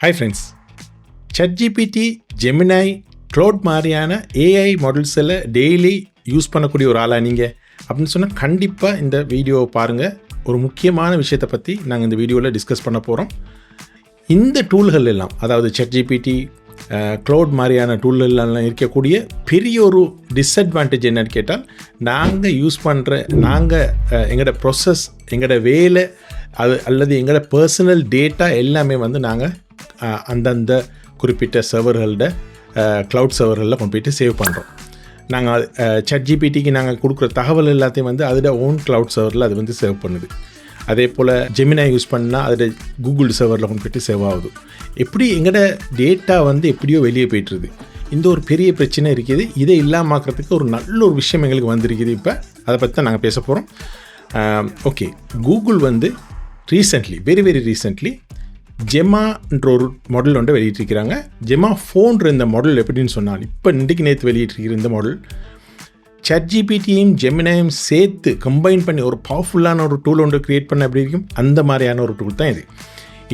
Hi friends, ChatGPT, Gemini, cloud மாதிரியான AI மாடல்ஸில் daily use பண்ணக்கூடிய ஒரு ஆளாக நீங்கள் அப்படின்னு சொன்னால் கண்டிப்பாக இந்த வீடியோவை பாருங்கள். ஒரு முக்கியமான விஷயத்தை பற்றி நாங்கள் இந்த வீடியோவில் டிஸ்கஸ் பண்ண போகிறோம். இந்த டூல்கள் எல்லாம், அதாவது ChatGPT, க்ளவுட் மாதிரியான டூல்கள்லாம் இருக்கக்கூடிய பெரிய ஒரு டிஸ்அட்வான்டேஜ் என்னன்னு கேட்டால், நாங்கள் எங்களோட ப்ரொசஸ், எங்களோட வேலை அல்லது எங்களோட பர்சனல் டேட்டா எல்லாமே நாங்கள் அந்தந்த குறிப்பிட்ட சர்வர்களோட க்ளவுட் சர்வர்களில் கொண்டு போய்ட்டு சேவ் பண்ணுறோம். நாங்கள் ChatGPT-க்கு நாங்கள் கொடுக்குற தகவல் எல்லாத்தையும் அதோட ஓன் க்ளவுட் சர்வரில் அது சேவ் பண்ணுது. அதே போல் Gemini யூஸ் பண்ணால் அதோட கூகுள் சர்வரில் கொண்டு போய்ட்டு சேவ் ஆகுது. எப்படி எங்களோட டேட்டா எப்படியோ வெளியே போய்ட்டுருது. இந்த ஒரு பெரிய பிரச்சனை இருக்குது. இதை இல்லாமக்கிறதுக்கு ஒரு நல்ல ஒரு விஷயம் எங்களுக்கு வந்திருக்குது. இப்போ அதை பற்றி தான் நாங்கள் பேச போகிறோம். Okay, Google recently, very recently ஜெமான்ற ஒரு மாடல் வெளியிட்டிருக்கிறாங்க. ஜெமா ஃபோன்ற இந்த மாடல் எப்படின்னு சொன்னால், இப்போ நேற்று வெளியிட்டிருக்கிற இந்த மாடல் ChatGPT-யும் Gemini-யும் சேர்த்து கம்பைன் பண்ணி ஒரு பவர்ஃபுல்லான ஒரு டூல் க்ரியேட் பண்ண எப்படி இருக்கும், அந்த மாதிரியான ஒரு டூல் தான் இது.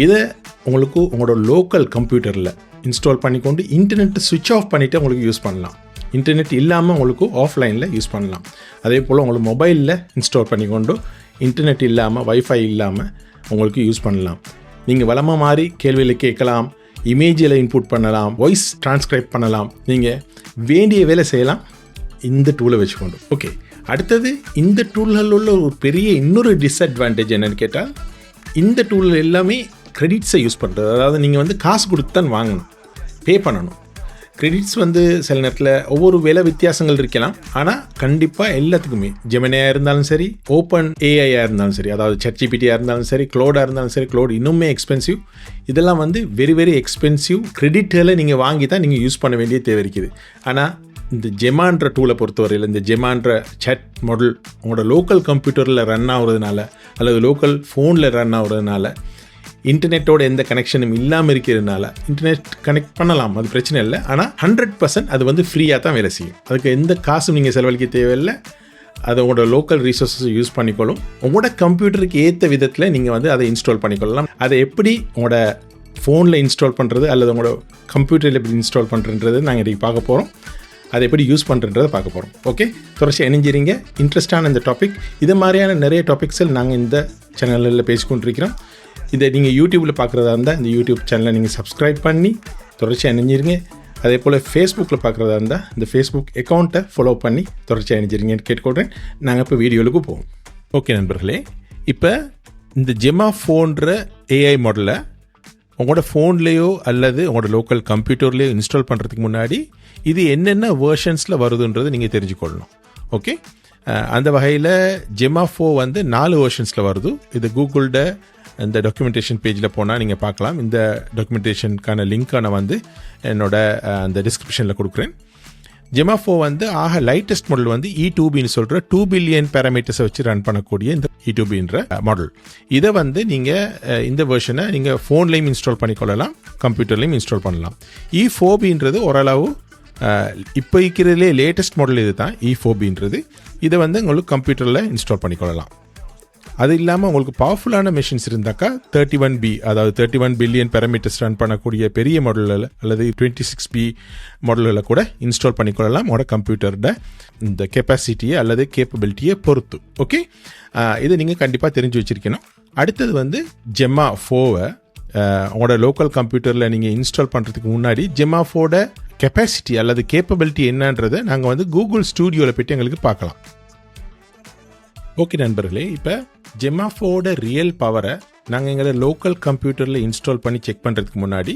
இதை உங்களுக்கு உங்களோட லோக்கல் கம்ப்யூட்டரில் இன்ஸ்டால் பண்ணிக்கொண்டு இன்டர்நெட்டை சுவிட்ச் ஆஃப் பண்ணிவிட்டு உங்களுக்கு யூஸ் பண்ணலாம். இன்டர்நெட் இல்லாமல் உங்களுக்கு ஆஃப்லைனில் யூஸ் பண்ணலாம். அதே போல் உங்களுக்கு மொபைலில் இன்ஸ்டால் பண்ணிக்கொண்டு இன்டர்நெட் இல்லாமல், வைஃபை இல்லாமல் உங்களுக்கு யூஸ் பண்ணலாம். நீங்கள் வளமாக மாதிரி கேள்வியில் கேட்கலாம், இமேஜில் இன்புட் பண்ணலாம், வாய்ஸ் ட்ரான்ஸ்கிரைப் பண்ணலாம். நீங்கள் வேண்டிய வேலை செய்யலாம் இந்த டூலை வச்சுக்கொண்டு. ஓகே, அடுத்தது இந்த டூல்களில் உள்ள ஒரு பெரிய இன்னொரு டிஸ்அட்வான்டேஜ் என்னென்னு கேட்டால், இந்த டூல் எல்லாமே கிரெடிட்ஸை யூஸ் பண்ணுறது. அதாவது நீங்கள் காசு கொடுத்து தான் வாங்கணும், பே பண்ணணும். கிரெடிட்ஸ் சில நேரத்தில் ஒவ்வொரு விலை வித்தியாசங்கள் இருக்கலாம். ஆனால் கண்டிப்பாக எல்லாத்துக்குமே, ஜெமினியாக இருந்தாலும் சரி, ஓப்பன் ஏஐயாக இருந்தாலும் சரி, அதாவது ChatGPT-யாக இருந்தாலும் சரி, க்ளவுடாக இருந்தாலும் சரி, க்ளவுட் இன்னுமே எக்ஸ்பென்சிவ். இதெல்லாம் வெரி எக்ஸ்பென்சிவ். கிரெடிட்களை நீங்கள் வாங்கி தான் நீங்கள் யூஸ் பண்ண வேண்டிய தேவை இருக்குது. ஆனால் இந்த ஜெமான்ற டூலை பொறுத்தவரையில், இந்த ஜெமான்ற சேட் மாடல் உங்களோட லோக்கல் கம்ப்யூட்டரில் ரன் ஆகுறதுனால அல்லது லோக்கல் ஃபோனில் ரன் ஆகுறதுனால, இன்டர்நெட்டோட எந்த கனெக்ஷனும் இல்லாமல் இருக்கிறதுனால, இன்டர்நெட் கனெக்ட் பண்ணலாம், அது பிரச்சனை இல்லை. ஆனால் 100% அது ஃப்ரீயாக தான் வேலை செய்யும். அதுக்கு எந்த காசும் நீங்கள் செலவழிக்க தேவையில்லை. அதை உங்களோட லோக்கல் ரிசோர்ஸஸ் யூஸ் பண்ணிக்கொள்ளும். உங்களோட கம்ப்யூட்டருக்கு ஏற்ற விதத்தில் நீங்கள் அதை இன்ஸ்டால் பண்ணிக்கொள்ளலாம். அதை எப்படி உங்களோட ஃபோனில் இன்ஸ்டால் பண்ணுறது அல்லது உங்களோட கம்ப்யூட்டரில் எப்படி இன்ஸ்டால் பண்ணுறன்றது நாங்கள் இன்றைக்கி பார்க்க போகிறோம். அதை எப்படி யூஸ் பண்ணுறதை பார்க்க போகிறோம். ஓகே, தொடர்ச்சி இணைஞ்சிரிங்க. இன்ட்ரெஸ்டான இந்த டாபிக், இது மாதிரியான நிறைய டாபிக்ஸில் நாங்கள் இந்த சேனலில் பேசிக்கொண்டிருக்கிறோம். இதை நீங்கள் யூடியூப்பில் பார்க்குறதா இருந்தால் இந்த யூடியூப் சேனலை நீங்கள் சப்ஸ்கிரைப் பண்ணி தொடர்ச்சியாக இணைஞ்சிருங்க. அதே போல் ஃபேஸ்புக்கில் பார்க்குறதா இருந்தால் இந்த ஃபேஸ்புக் அக்கௌண்ட்டை ஃபாலோ பண்ணி தொடர்ச்சியாக இணைஞ்சிருங்கன்னு கேட்டுக்கொள்கிறேன். நாங்கள் இப்போ வீடியோவுக்கு போவோம். ஓகே நண்பர்களே, இப்போ இந்த ஜெமா ஃபோன்ற ஏஐ மாடலை உங்களோட ஃபோன்லேயோ அல்லது உங்களோட லோக்கல் கம்ப்யூட்டர்லேயோ இன்ஸ்டால் பண்ணுறதுக்கு முன்னாடி இது என்னென்ன வேர்ஷன்ஸில் வருதுன்றது நீங்கள் தெரிஞ்சுக்கொள்ளணும். ஓகே, அந்த வகையில் ஜெமா 4 4 வேர்ஷன்ஸில் வருது. இது கூகுளோட இந்த டாக்குமெண்டேஷன் பேஜில் போனால் நீங்கள் பார்க்கலாம். இந்த டாக்குமெண்டேஷனுக்கான லிங்க்கை நான் என்னோட அந்த டிஸ்கிரிப்ஷனில் கொடுக்குறேன். ஜெமா 4 ஆக லைட்டஸ்ட் மாடல் E2Bன்னு சொல்கிற 2 பில்லியன் பேராமீட்டர்ஸை வச்சு ரன் பண்ணக்கூடிய இந்த E2Bன்ற மாடல். இதை நீங்கள் இந்த வெர்ஷனை நீங்கள் ஃபோன்லேயும் இன்ஸ்டால் பண்ணிக்கொள்ளலாம், கம்ப்யூட்டர்லேயும் இன்ஸ்டால் பண்ணலாம். E4Bன்றது ஓரளவு இப்போ இருக்கிறதுலே லேட்டஸ்ட் மாடல் இது தான். E4Bன்றது இதை உங்களுக்கு கம்ப்யூட்டரில் இன்ஸ்டால் பண்ணிக்கொள்ளலாம். அது இல்லாமல் உங்களுக்கு பவர்ஃபுல்லான மெஷின்ஸ் இருந்தாக்கா 31B, அதாவது 31 பில்லியன் பேராமீட்டர்ஸ் ரன் பண்ணக்கூடிய பெரிய மாடல்களில் அல்லது 26B மாடல்களை கூட இன்ஸ்டால் பண்ணிக்கொள்ளலாம் உங்களோட கம்ப்யூட்டரோட இந்த கெப்பாசிட்டியை அல்லது கேப்பபிலிட்டியை பொறுத்து. ஓகே, இதை நீங்கள் கண்டிப்பாக தெரிஞ்சு வச்சுருக்கணும். அடுத்தது ஜெமா 4 உங்களோட லோக்கல் கம்ப்யூட்டரில் நீங்கள் இன்ஸ்டால் பண்ணுறதுக்கு முன்னாடி ஜெமா 4 கெப்பாசிட்டி அல்லது கேப்பபிலிட்டி என்னன்றதை நாங்கள் கூகுள் ஸ்டூடியோவில் போய்ட்டு எங்களுக்கு பார்க்கலாம். ஓகே நண்பர்களே, இப்போ ஜெமா 4 ரியல் பவரை நாங்கள் எங்களோட லோக்கல் கம்ப்யூட்டரில் இன்ஸ்டால் பண்ணி செக் பண்ணுறதுக்கு முன்னாடி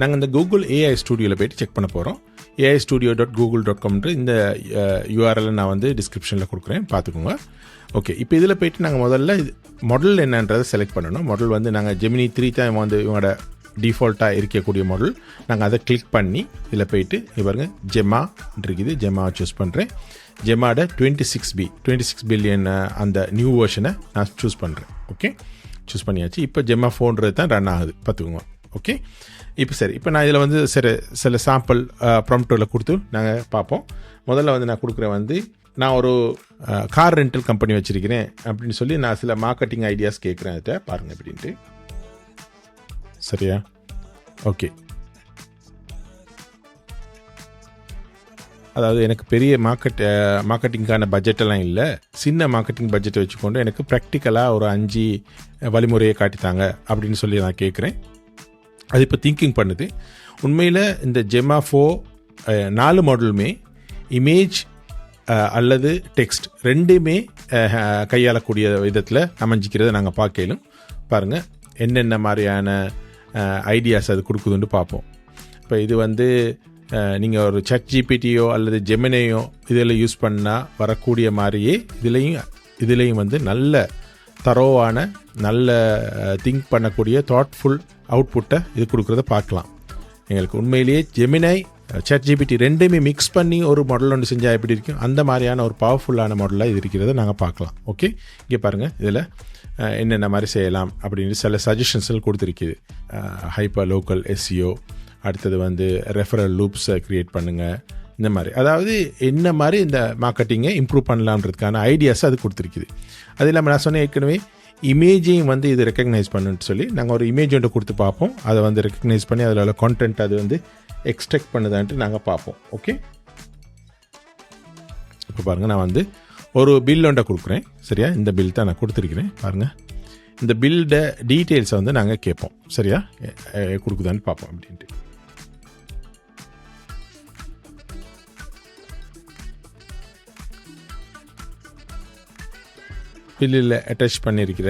நாங்கள் இந்த கூகுள் ஏஐ ஸ்டூடியோவில் போய்ட்டு செக் பண்ண போகிறோம். aistudio.google.com இந்த URL நான் டிஸ்கிரிப்ஷனில் கொடுக்குறேன், பார்த்துக்கோங்க. ஓகே, இப்போ இதில் போய்ட்டு நாங்கள் முதல்ல மாடல் என்னன்றதை செலக்ட் பண்ணணும். மாடல் நாங்கள் Gemini 3 தான் இவங்களோட டிஃபால்ட்டாக இருக்கக்கூடிய மாடல். நாங்கள் அதை கிளிக் பண்ணி இதில் போய்ட்டு பாருங்கள், ஜெமா இருக்குது, ஜெமா சூஸ் பண்ணுறேன். ஜெமாட 26 பில்லியன் அந்த நியூ வெர்ஷனை நான் சூஸ் பண்ணுறேன். ஓகே, சூஸ் பண்ணியாச்சு. இப்போ ஜெமா 4 தான் ரன் ஆகுது, பார்த்துக்கோங்க. ஓகே, இப்போ சரி, இப்போ நான் இதில் சில சாம்பிள் ப்ராம்ப்டில் கொடுத்து நாங்கள் பார்ப்போம். முதல்ல நான் கொடுக்குறேன் நான் ஒரு கார் ரெண்டல் கம்பெனி வச்சுருக்கிறேன் அப்படின்னு சொல்லி நான் சில மார்க்கெட்டிங் ஐடியாஸ் கேட்குறேன். அதை பாருங்கள் எப்படின்ட்டு. சரியா? ஓகே, அதாவது எனக்கு பெரிய மார்க்கெட்டிங்கான பட்ஜெட்டெல்லாம் இல்லை, சின்ன மார்க்கெட்டிங் பட்ஜெட்டை வச்சுக்கொண்டு எனக்கு ப்ராக்டிக்கலாக ஒரு 5 வழிமுறையை காட்டித்தாங்க அப்படின்னு சொல்லி நான் கேட்குறேன். அது இப்போ திங்கிங் பண்ணுது. உண்மையில் இந்த ஜெம்மா 4 4 மாடலுமே இமேஜ் அல்லது டெக்ஸ்ட் ரெண்டுமே கையாளக்கூடிய விதத்தில் அமைஞ்சிக்கிறத நாங்கள் பார்க்கலும். பாருங்கள் என்னென்ன மாதிரியான ஐடியாஸ் அது கொடுக்குதுன்னு பார்ப்போம். இப்போ இது வந்து நீங்கள் ஒரு ChatGPT-யோ அல்லது ஜெமினியோ இதில் யூஸ் பண்ணால் வரக்கூடிய மாதிரியே இதுலேயும் வந்து நல்ல தரோவான நல்ல திங்க் பண்ணக்கூடிய தாட்ஃபுல் அவுட்புட்டை இது கொடுக்குறத பார்க்கலாம். எங்களுக்கு உண்மையிலேயே ஜெமினி ChatGPT ரெண்டுமே மிக்ஸ் பண்ணி ஒரு மாடல் ஒன்று செஞ்சால் எப்படி இருக்கும், அந்த மாதிரியான ஒரு பவர்ஃபுல்லான மாடலாக இது இருக்கிறத நாங்கள் பார்க்கலாம். ஓகே, இங்கே பாருங்கள் இதில் என்னென்ன மாதிரி செய்யலாம் அப்படின்னு சில சஜஷன்ஸ்கள் கொடுத்துருக்குது. ஹைப்பர் லோக்கல் SEO, அடுத்தது வந்து ரெஃபரல் லூப்ஸை க்ரியேட் பண்ணுங்கள், இந்த மாதிரி அதாவது என்ன மாதிரி இந்த மார்க்கெட்டிங்கை இம்ப்ரூவ் பண்ணலான்றதுக்கான ஐடியாஸ் அது கொடுத்துருக்குது. அது இல்லாமல் நான் சொன்னேன் ஏற்கனவே இமேஜையும் வந்து இது ரெக்கக்னைஸ் பண்ணுன்னு சொல்லி நாங்கள் ஒரு இமேஜ் ஒன்று கொடுத்து பார்ப்போம். அதை வந்து ரெக்கக்னைஸ் பண்ணி அதில் உள்ள கான்டென்ட் அது வந்து எக்ஸ்ட்ராக்ட் பண்ணுதான்ட்டு நாங்கள் பார்ப்போம். ஓகே, இப்போ பாருங்கள் நான் வந்து ஒரு பில் ஒன்றை கொடுக்குறேன். சரியா, இந்த பில் தான் நான் கொடுத்துருக்கிறேன். பாருங்கள் இந்த பில்ட டீட்டெயில்ஸை வந்து நாங்கள் கேட்போம். சரியா, கொடுக்குதான்னு பார்ப்போம் அப்படின்ட்டு. பில்லில் அட்டாச் பண்ணியிருக்கிற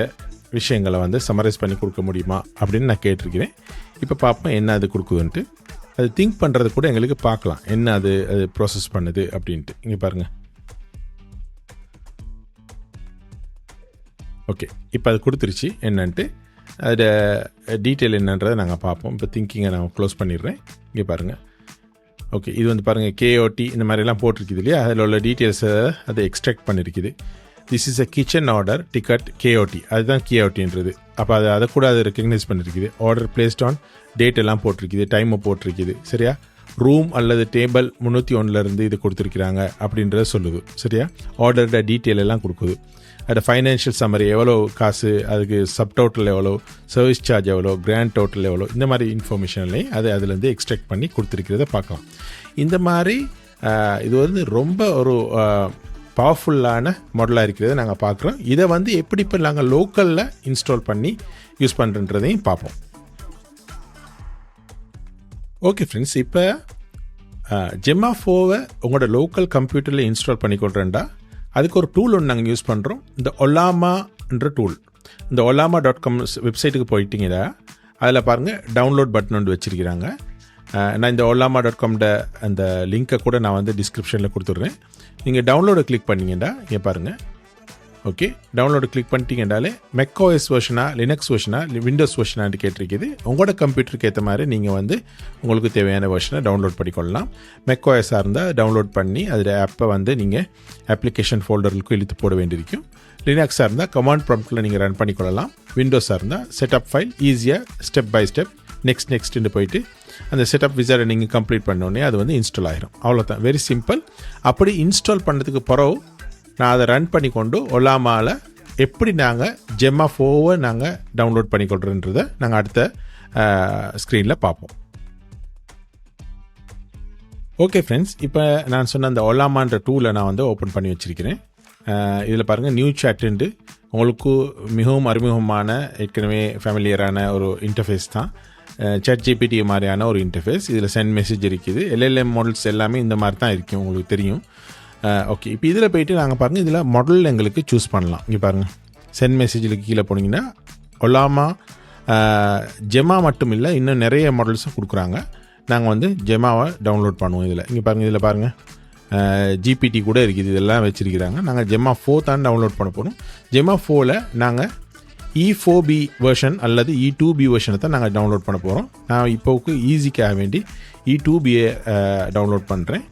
விஷயங்களை வந்து சம்மரைஸ் பண்ணி கொடுக்க முடியுமா அப்படின்னு நான் கேட்டிருக்கிறேன். இப்போ பார்ப்போம் என்ன அது கொடுக்குதுன்ட்டு. அது திங்க் பண்ணுறது கூட எங்களுக்கு பார்க்கலாம் என்ன அது ப்ராசஸ் பண்ணுது அப்படின்ட்டு. இங்கே பாருங்கள். ஓகே, இப்போ அது கொடுத்துருச்சு என்னன்ட்டு. அதோட டீட்டெயில் என்னன்றதை நாங்கள் பார்ப்போம். இப்போ திங்கிங்கை நான் க்ளோஸ் பண்ணிடுறேன். இங்கே பாருங்கள். ஓகே, இது வந்து பாருங்கள் KOT இந்த மாதிரிலாம் போட்டிருக்குது இல்லையா, அதில் உள்ள டீட்டெயில்ஸை அதை எக்ஸ்ட்ராக்ட் பண்ணியிருக்குது. This is a kitchen order ticket KOT, அதுதான் KOTன்றது. அப்போ அதை கூட அது ரெக்கக்னைஸ் பண்ணியிருக்குது. ஆர்டர் பிளேஸ்ட் ஆன் டேட் எல்லாம் போட்டிருக்குது, டைமை போட்டிருக்குது. சரியா, ரூம் அல்லது டேபிள் 301 இது கொடுத்துருக்குறாங்க அப்படின்றத சொல்லுது. சரியா, ஆர்டரோட டீட்டெயில் எல்லாம் கொடுக்குது. அது ஃபைனான்ஷியல் சம்மரி, எவ்வளோ காசு, அதுக்கு சப் டோட்டல் எவ்வளோ, சர்வீஸ் சார்ஜ் எவ்வளோ, கிராண்ட் டோட்டல் எவ்வளோ, இந்த மாதிரி இன்ஃபர்மேஷன்லையும் அதுலேருந்து எக்ஸ்ட்ராக்ட் பண்ணி கொடுத்துருக்கிறத பார்க்கலாம். இந்த மாதிரி இது வந்து ரொம்ப ஒரு பவர்ஃபுல்லான மாடலாக இருக்கிறத நாங்கள் பார்க்குறோம். இதை வந்து எப்படி இப்போ நாங்கள் லோக்கலில் இன்ஸ்டால் பண்ணி யூஸ் பண்ணுறதையும் பார்ப்போம். ஓகே ஃப்ரெண்ட்ஸ், இப்போ ஜெம்மா 4 உங்களோட லோக்கல் கம்ப்யூட்டரில் இன்ஸ்டால் பண்ணிக்கொள்கிறேன்டா அதுக்கு ஒரு டூல் ஒன்று நாங்கள் யூஸ் பண்ணுறோம். இந்த ஒல்லாமான்ற டூல். இந்த ollama.com வெப்சைட்டுக்கு போயிட்டீங்கன்னா அதில் பாருங்கள் டவுன்லோட் பட்டன் ஒன்று வச்சுருக்கிறாங்க. நான் இந்த ollama.com அந்த லிங்க்கை கூட நான் வந்து டிஸ்கிரிப்ஷனில் கொடுத்துட்றேன். நீங்கள் டவுன்லோடை கிளிக் பண்ணிங்கண்டா இங்கே பாருங்கள். ஓகே, டவுன்லோடு கிளிக் பண்ணிட்டீங்கன்றாலே macOS வெர்ஷனா, லினக்ஸ் வெர்ஷனா, விண்டோஸ் வெர்ஷனான்னு கேட்டிருக்குது. உங்களோட கம்ப்யூட்டருக்கு ஏற்ற மாதிரி நீங்கள் வந்து உங்களுக்கு தேவையான வெர்ஷனை டவுன்லோட் பண்ணிக்கொள்ளலாம். macOS-ஆக இருந்தால் டவுன்லோட் பண்ணி அதில் ஆப்பை வந்து நீங்கள் அப்ளிகேஷன் ஃபோல்டருக்கு இழுத்து போட வேண்டியிருக்கும். லினக்ஸாக இருந்தால் கமாண்ட் ப்ராம்ப்டில் நீங்கள் ரன் பண்ணிக்கொள்ளலாம். விண்டோஸாக இருந்தால் செட்டப் ஃபைல் ஈஸியாக ஸ்டெப் பை ஸ்டெப் நெக்ஸ்ட்டு போயிட்டு அந்த செட்டப் விசாரை நீங்கள் கம்ப்ளீட் பண்ணோடனே அது வந்து இன்ஸ்டால் ஆகிரும். அவ்வளோதான், வெரி சிம்பிள். அப்படி இன்ஸ்டால் பண்ணதுக்கு பிறகு நான் அதை ரன் பண்ணி கொண்டு ஒல்லாமாவில் எப்படி நாங்கள் ஜெம்மா 4 நாங்கள் டவுன்லோட் பண்ணிக்கொள்கிறோன்றதை நாங்கள் அடுத்த ஸ்க்ரீனில் பார்ப்போம். ஓகே ஃப்ரெண்ட்ஸ், இப்போ நான் சொன்ன அந்த ஒல்லாமான்ற டூலை நான் வந்து ஓப்பன் பண்ணி வச்சுருக்கிறேன். இதில் பாருங்கள் நியூ சாட்டுண்டு உங்களுக்கு மிகவும் அறிமுகமான ஏற்கனவே ஃபேமிலியரான ஒரு இன்டர்ஃபேஸ் தான். ChatGPT மாதிரியான ஒரு இன்டர்ஃபேஸ். இதில் சென்ட் மெசேஜ் இருக்குது. LLM மாடல்ஸ் எல்லாமே இந்த மாதிரி தான் இருக்கும், உங்களுக்கு தெரியும். ஓகே, இப்போ இதில் போய்ட்டு நாங்கள் பாருங்கள் இதில் மாடல் எங்களுக்கு சூஸ் பண்ணலாம். இங்கே பாருங்கள் சென்ட் மெசேஜில் கீழே போனீங்கன்னா ஒல்லாமா ஜெம்மா மட்டும் இல்லை, இன்னும் நிறைய மாடல்ஸும் கொடுக்குறாங்க. நாங்கள் வந்து ஜெம்மாவை டவுன்லோட் பண்ணுவோம். இதில் இங்கே பாருங்கள், இதில் பாருங்கள் GPT கூட இருக்குது, இதெல்லாம் வச்சுருக்கிறாங்க. நாங்கள் ஜெம்மா 4 தான் டவுன்லோட் பண்ண போகிறோம். ஜெம்மா 4ல் நாங்கள் E4B வெர்ஷன் அல்லது E2B வெர்ஷனை தான் நாங்கள் டவுன்லோட் பண்ண போகிறோம். நான் இப்போவுக்கு ஈஸிக்காக வேண்டி E2Bயை டவுன்லோட் பண்ணுறேன்.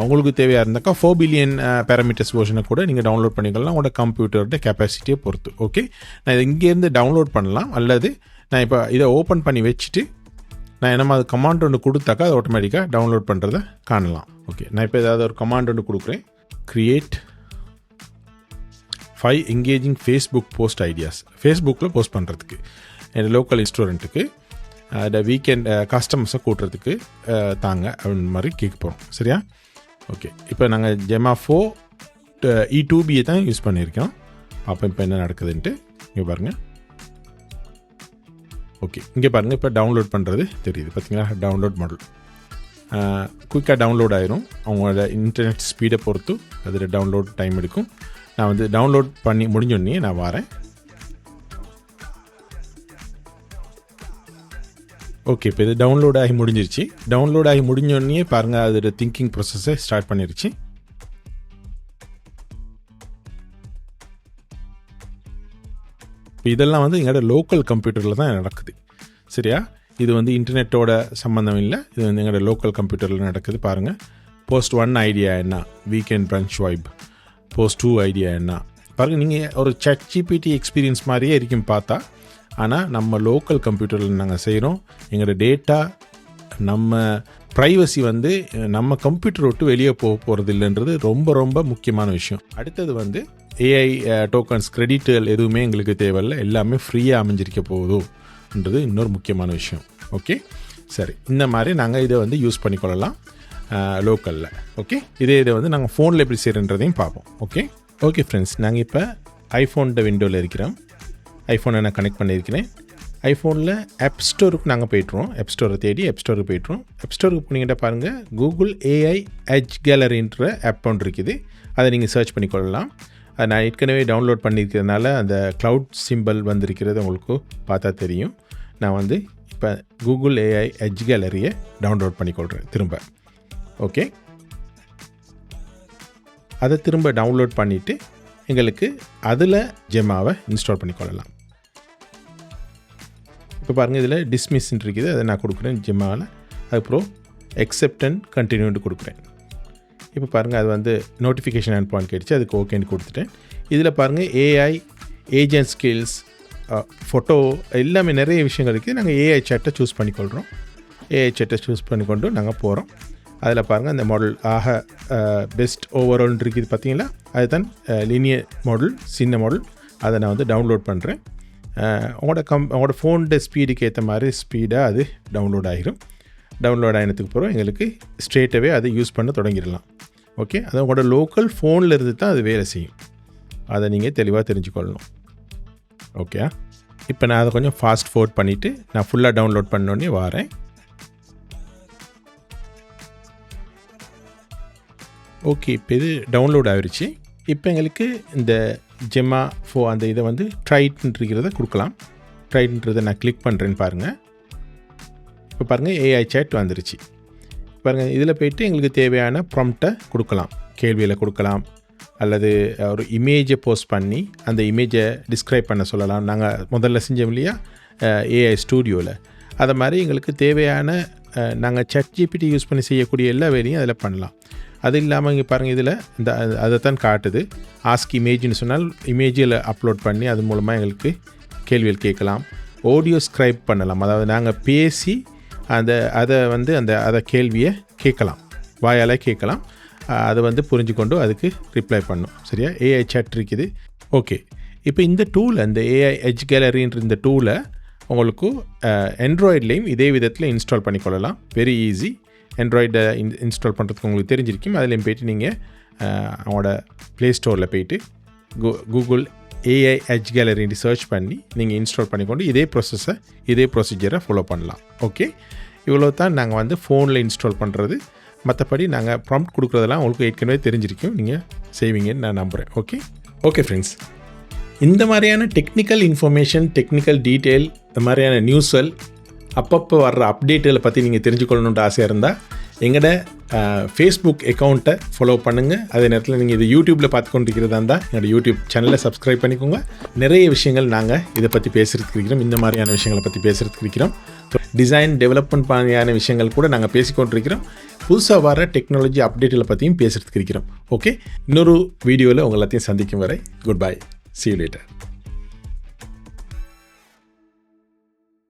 உங்களுக்கு தேவையாக இருந்தாக்கா 4 பில்லியன் பேராமீட்டர்ஸ் வெர்ஷனை கூட நீங்கள் டவுன்லோட் பண்ணிக்கலாம், உங்களோட கம்ப்யூட்டரோட கெப்பாசிட்டியை பொறுத்து. ஓகே, நான் இதை இங்கேருந்து டவுன்லோட் பண்ணலாம், அல்லது நான் இப்போ இதை ஓப்பன் பண்ணி வச்சுட்டு நான் என்னமா அது கமாண்ட் ஒன்று கொடுத்தாக்கா அது ஆட்டோமேட்டிக்காக டவுன்லோட் பண்ணுறதை காணலாம். ஓகே, நான் இப்போ ஏதாவது ஒரு கமாண்ட் ஒன்று கொடுக்குறேன். Create 5 engaging Facebook post ideas. ஃபேஸ்புக்கில் போஸ்ட் பண்ணுறதுக்கு என்னோடய லோக்கல் ரெஸ்டாரண்ட்டுக்கு அதை வீக்கெண்ட் கஸ்டமர்ஸை கூட்டுறதுக்கு தாங்க அப்படின்ற மாதிரி கேட்க போகிறோம். சரியா? ஓகே, இப்போ நாங்கள் ஜெமா 4 E2B தான் யூஸ் பண்ணியிருக்கோம். பார்ப்போம் இப்போ என்ன நடக்குதுன்ட்டு. இங்கே பாருங்கள். ஓகே, இங்கே பாருங்கள், இப்போ டவுன்லோட் பண்ணுறது தெரியுது பார்த்தீங்களா? டவுன்லோட் மாடல் குயிக்காக டவுன்லோட் ஆயிரும். அவங்களோட இன்டர்நெட் ஸ்பீடை பொறுத்து அதில் டவுன்லோட் டைம் எடுக்கும். நான் வந்து டவுன்லோட் பண்ணி முடிஞ்சோடனே நான் வரேன். ஓகே, இப்போ இது டவுன்லோட் ஆகி முடிஞ்சிருச்சு. டவுன்லோட் ஆகி முடிஞ்சோடனே பாருங்கள், அதோட திங்கிங் ப்ராசஸை ஸ்டார்ட் பண்ணிருச்சு. இதெல்லாம் வந்து எங்களோட லோக்கல் கம்ப்யூட்டரில் தான் நடக்குது. சரியா? இது வந்து இன்டர்நெட்டோட சம்மந்தம் இல்லை. இது வந்து எங்களோட லோக்கல் கம்ப்யூட்டரில் நடக்குது. பாருங்கள், போஸ்ட் 1 ஐடியா என்ன, weekend brunch vibe, post 2 idea என்ன. பாருங்கள், நீங்கள் ஒரு ChatGPT எக்ஸ்பீரியன்ஸ் மாதிரியே இருக்கும் பார்த்தா. ஆனால் நம்ம லோக்கல் கம்ப்யூட்டரில் நாங்கள் செய்கிறோம். எங்களோட டேட்டா, நம்ம ப்ரைவசி வந்து நம்ம கம்ப்யூட்டர் விட்டு வெளியே போகிறது இல்லைன்றது ரொம்ப ரொம்ப முக்கியமான விஷயம். அடுத்தது வந்து AI டோக்கன்ஸ் கிரெடிட்டுகள் எதுவுமே எங்களுக்கு தேவையில்லை. எல்லாமே ஃப்ரீயாக அமைஞ்சிருக்க போகுதுன்றது இன்னொரு முக்கியமான விஷயம். ஓகே, சரி. இந்த மாதிரி நாங்கள் இதை வந்து யூஸ் பண்ணிக்கொள்ளலாம் லோக்கலில். ஓகே, இதை வந்து நாங்கள் ஃபோனில் எப்படி செய்கிறன்றதையும் பார்ப்போம். ஓகே ஃப்ரெண்ட்ஸ், நாங்கள் இப்போ ஐஃபோனோட விண்டோவில் இருக்கிறோம். ஐஃபோனை நான் கனெக்ட் பண்ணியிருக்கிறேன். ஐஃபோனில் ஆப் ஸ்டோருக்கு நாங்கள் போய்ட்டுருவோம். ஆப் ஸ்டோரை தேடி ஆப் ஸ்டோருக்கு போய்ட்டுருவோம். ஆப் ஸ்டோருக்கு போனீங்கன்னா பாருங்கள், கூகுள் AI Edge கேலரின்ற ஆப் ஒன்று இருக்குது. அதை நீங்கள் சர்ச் பண்ணிக்கொள்ளலாம். அதை நான் ஏற்கனவே டவுன்லோட் பண்ணியிருக்கிறதுனால அந்த க்ளவுட் சிம்பிள் வந்திருக்கிறது உங்களுக்கு பார்த்தா தெரியும். நான் வந்து இப்போ கூகுள் AI Edge கேலரியை டவுன்லோட் பண்ணிக்கொள்கிறேன் திரும்ப. ஓகே, அதை திரும்ப டவுன்லோட் பண்ணிவிட்டு எங்களுக்கு அதில் ஜெமாவை இன்ஸ்டால் பண்ணிக்கொள்ளலாம். இப்போ பாருங்கள், இதில் டிஸ்மிஸ்ன்னு இருக்குது. அதை நான் கொடுக்குறேன் ஜெமாவில். அதுக்கப்புறம் எக்ஸெப்ட் அண்ட் கண்டினியூன்னு கொடுக்குறேன். இப்போ பாருங்கள், அது வந்து நோட்டிஃபிகேஷன் அண்ட் பாயிண்ட் கேட்டுச்சு. அதுக்கு ஓகேன்னு கொடுத்துட்டேன். இதில் பாருங்கள், AI ஏஜென்ட் ஸ்கில்ஸ், ஃபோட்டோ எல்லாமே நிறைய விஷயங்கள் இருக்குது. நாங்கள் AI சேட்டை சூஸ் பண்ணிக்கொள்கிறோம். AI சேட்டை சூஸ் பண்ணிக்கொண்டு நாங்கள் போகிறோம். அதில் பாருங்கள், அந்த மாடல் பெஸ்ட் ஓவரால்னு இருக்குது பார்த்தீங்களா? அதுதான் லீனியர் மாடல், சின்ன மாடல். அதை நான் வந்து டவுன்லோட் பண்ணுறேன். உங்களோட ஃபோனோட ஸ்பீடுக்கு ஏற்ற மாதிரி ஸ்பீடாக அது டவுன்லோட் ஆகிரும். டவுன்லோட் ஆகினதுக்கு அப்புறம் எங்களுக்கு ஸ்ட்ரெயிட்டாகவே அதை யூஸ் பண்ண தொடங்கிடலாம். ஓகே, அது உங்களோட லோக்கல் ஃபோனில் இருந்து தான் அது வேலை செய்யும். அதை நீங்கள் தெளிவாக தெரிஞ்சுக்கொள்ளணும். ஓகே, இப்போ நான் அதை கொஞ்சம் ஃபாஸ்ட் ஃபோர்ட் பண்ணிவிட்டு நான் ஃபுல்லாக டவுன்லோட் பண்ணோடனே வரேன். ஓகே, இப்போ இது டவுன்லோட் ஆகிருச்சு. இப்போ எங்களுக்கு இந்த ஜெமா 4 அந்த இதை வந்து ட்ரைட்ன்றத கொடுக்கலாம். ட்ரைட்ன்றதை நான் கிளிக் பண்ணுறேன்னு பாருங்கள். இப்போ பாருங்கள், AI சேட் வந்துருச்சு. பாருங்கள், இதில் போய்ட்டு எங்களுக்கு தேவையான ப்ராம்ப்டை கொடுக்கலாம். கேள்வியில் கொடுக்கலாம், அல்லது ஒரு இமேஜை போஸ்ட் பண்ணி அந்த இமேஜை டிஸ்கிரைப் பண்ண சொல்லலாம். நாங்கள் முதல்ல செஞ்சோம் இல்லையா AI ஸ்டூடியோவில், அதை மாதிரி எங்களுக்கு தேவையான நாங்கள் ChatGPT யூஸ் பண்ணி செய்யக்கூடிய எல்லா வேலையும் அதில் பண்ணலாம். அது இல்லாமல் இங்கே பாருங்கள், இதில் இந்த அதை தான் காட்டுது. ஆஸ்க் இமேஜ்னு சொன்னால் இமேஜில் அப்லோட் பண்ணி அது மூலமாக எங்களுக்கு கேள்விகள் கேட்கலாம். ஆடியோ ஸ்கிரைப் பண்ணலாம், அதாவது நாங்கள் பேசி அதை கேள்வியை கேட்கலாம், வாயால் கேட்கலாம். அதை வந்து புரிஞ்சுக்கொண்டு அதுக்கு ரிப்ளை பண்ணும். சரியா? AI சேட் இருக்குது. ஓகே, இப்போ இந்த டூலை, இந்த AI Edge கேலரின்ற இந்த டூலை உங்களுக்கு ஆண்ட்ராய்ட்லேயும் இதே விதத்தில் இன்ஸ்டால் பண்ணிக்கொள்ளலாம். Very easy. ஆண்ட்ராய்டை இன்ஸ்டால் பண்ணுறதுக்கு உங்களுக்கு தெரிஞ்சிருக்கும். அதுலேயும் போய்ட்டு நீங்கள் அவங்களோட ப்ளே ஸ்டோரில் போய்ட்டு கூகுள் AI Edge கேலரின்னு சர்ச் பண்ணி நீங்கள் இன்ஸ்டால் பண்ணிக்கொண்டு இதே ப்ரொசீஜரை ஃபாலோ பண்ணலாம். ஓகே, இவ்வளோ தான் நாங்கள் வந்து ஃபோனில் இன்ஸ்டால் பண்ணுறது. மற்றபடி நாங்கள் ப்ராம்ப்ட் கொடுக்குறதெல்லாம் உங்களுக்கு ஏற்கனவே தெரிஞ்சிருக்கும், நீங்கள் செய்வீங்கன்னு நான் நம்புகிறேன். ஓகே ஃப்ரெண்ட்ஸ், இந்த மாதிரியான டெக்னிக்கல் இன்ஃபர்மேஷன், டெக்னிக்கல் டீட்டெயில், இந்த மாதிரியான நியூஸ்கள், அப்பப்போ வர்ற அப்டேட்டுகளை பற்றி நீங்கள் தெரிஞ்சுக்கொள்ளணுன்ற ஆசையாக இருந்தால் எங்களோட ஃபேஸ்புக் அக்கௌண்ட்டை ஃபாலோ பண்ணுங்கள். அதே நேரத்தில் நீங்கள் இது யூடியூப்பில் பார்த்து கொண்டிருக்கிறதா இருந்தால் எங்களோட யூடியூப் சேனலை சப்ஸ்கிரைப் பண்ணிக்கோங்க. நிறைய விஷயங்கள் நாங்கள் இதை பற்றி பேசுகிறதுக்கு இருக்கிறோம். இந்த மாதிரியான விஷயங்களை பற்றி பேசுகிறதுக்கு இருக்கிறோம். டிசைன் டெவலப்மெண்ட் மாதிரியான விஷயங்கள் கூட நாங்கள் பேசிக்கொண்டிருக்கிறோம். புதுசாக வர டெக்னாலஜி அப்டேட்டுகளை பற்றியும் பேசுகிறதுக்கு இருக்கிறோம். ஓகே, இன்னொரு வீடியோவில் உங்கள் எல்லாத்தையும் சந்திக்கும் வரை good bye. See you later.